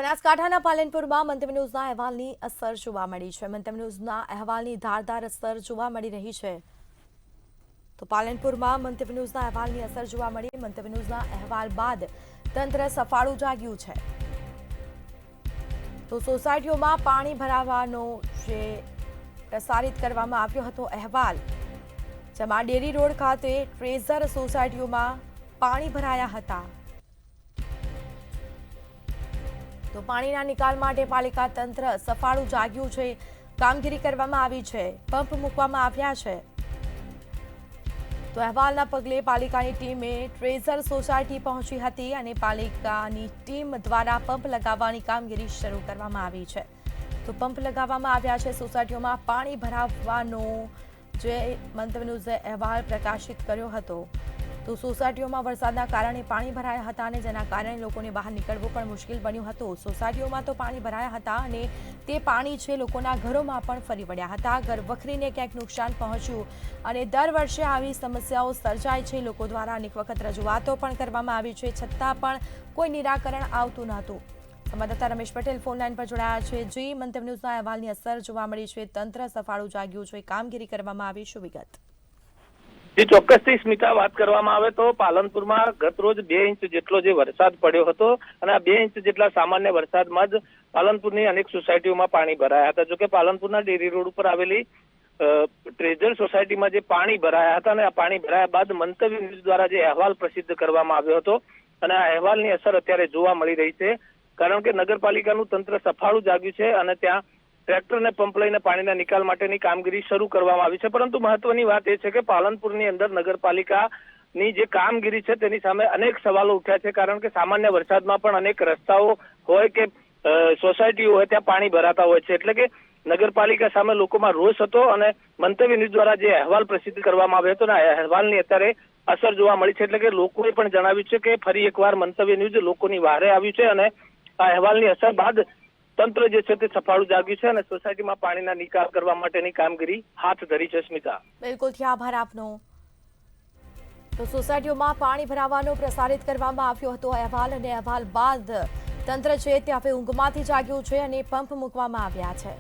બનાસકાંઠાના પાલનપુરમાં મંતવ્ય ન્યૂઝના અહેવાલની અસર જોવા મળી છે। મંતવ્ય ન્યૂઝના અહેવાલની ધારદાર અસર જોવા મળી રહી છે। તો પાલનપુરમાં મંતવ્ય ન્યૂઝના અહેવાલની અસર જોવા મળી। મંતવ્ય ન્યૂઝના અહેવાલ બાદ તંત્ર સફાળું જાગ્યું છે। તો સોસાયટીઓમાં પાણી ભરાવાનો જે પ્રસારિત કરવામાં આવ્યો હતો અહેવાલ, જેમાં ડેરી રોડ ખાતે ટ્રેઝર સોસાયટીઓમાં પાણી ભરાયા હતા। તો પાણીના નિકાલ માટે પાલિકા તંત્ર સફાળું જાગ્યું છે। કામગીરી કરવામાં આવી છે, પંપ મૂકવામાં આવ્યા છે। તો અહેવાલના પગલે પાલિકાની ટીમે ટ્રેઝર સોસાયટી પહોંચી હતી અને પાલિકાની ટીમ દ્વારા પંપ લગાવવાની કામગીરી શરૂ કરવામાં આવી છે। તો પંપ લગાવવામાં આવ્યા છે। સોસાયટીઓમાં પાણી ભરાવાનો જે મંતવ્ય ન્યૂઝે અહેવાલ પ્રકાશિત કર્યો હતો, તો સોસાયટીઓમાં વરસાદના કારણે પાણી ભરાયા હતા અને જેના કારણે લોકોને બહાર નીકળવું પણ મુશ્કેલ બન્યું હતું। સોસાયટીઓમાં તો પાણી ભરાયા હતા અને તે પાણી છે લોકોના ઘરોમાં પણ ફરી વળ્યા હતા। ઘર વખરીને ક્યાંક નુકસાન પહોંચ્યું અને દર વર્ષે આવી સમસ્યાઓ સર્જાય છે। લોકો દ્વારા અનેક વખત રજૂઆતો પણ કરવામાં આવી છે, છતાં પણ કોઈ નિરાકરણ આવતું નહોતું। સંવાદદાતા રમેશ પટેલ ફોનલાઈન પર જોડાયા છે। જી, મંતવ્ય ન્યૂઝના અહેવાલની અસર જોવા મળી છે, તંત્ર સફાળું જાગ્યું છે, કામગીરી કરવામાં આવી, શું વિગત? જે ચોક્કસથી સ્મિતા વાત કરવામાં આવે તો પાલનપુરમાં ગત રોજ 2 ઇંચ જેટલો જે વરસાદ પડ્યો હતો અને આ 2 ઇંચ જેટલા સામાન્ય વરસાદમાં જ પાલનપુરની અનેક સોસાયટીઓમાં પાણી ભરાયા હતા। જોકે પાલનપુરના ડેરી રોડ ઉપર આવેલી ટ્રેઝર સોસાયટીમાં જે પાણી ભરાયા હતા અને આ પાણી ભરાયા બાદ મંતવ્ય ન્યૂઝ દ્વારા જે અહેવાલ પ્રસિદ્ધ કરવામાં આવ્યો હતો અને આ અહેવાલની અસર અત્યારે જોવા મળી રહી છે, કારણ કે નગરપાલિકાનું તંત્ર સફાળું જાગ્યું છે અને ત્યાં ટ્રેક્ટર ને પંપ લઈને પાણીના નિકાલ માટેની કામગીરી શરૂ કરવામાં આવી છે। પરંતુ મહત્વની વાત એ છે કે પાલનપુરની અંદર નગરપાલિકાની જે કામગીરી છે તેની સામે અનેક સવાલો ઉઠ્યા છે, કારણ કે સામાન્ય વરસાદમાં પણ અનેક રસ્તાઓ હોય કે સોસાયટીઓ હોય ત્યાં પાણી ભરાતા હોય છે, એટલે કે નગરપાલિકા સામે લોકોમાં રોષ હતો અને મંતવ્ય ન્યૂઝ દ્વારા જે અહેવાલ પ્રસિદ્ધ કરવામાં આવ્યો હતો ને આ અહેવાલની અત્યારે અસર જોવા મળી છે। એટલે કે લોકોએ પણ જણાવ્યું છે કે ફરી એકવાર મંતવ્ય ન્યૂઝ લોકોની વહારે આવ્યું છે અને આ અહેવાલની અસર બાદ તંત્ર જે છે તે સફાળું જાગ્યું છે અને સોસાયટીમાં પાણીના નિકાલ કરવા માટેની કામગીરી હાથ ધરી છે। સ્મિતા, બિલકુલ, આભાર આપનો। તો સોસાયટીઓમાં પાણી ભરાવાનો પ્રસારિત કરવામાં આવ્યો હતો અહેવાલ અને અહેવાલ બાદ તંત્ર છે તે હવે ઊંઘમાંથી જાગ્યું છે અને પંપ મૂકવામાં આવ્યા છે।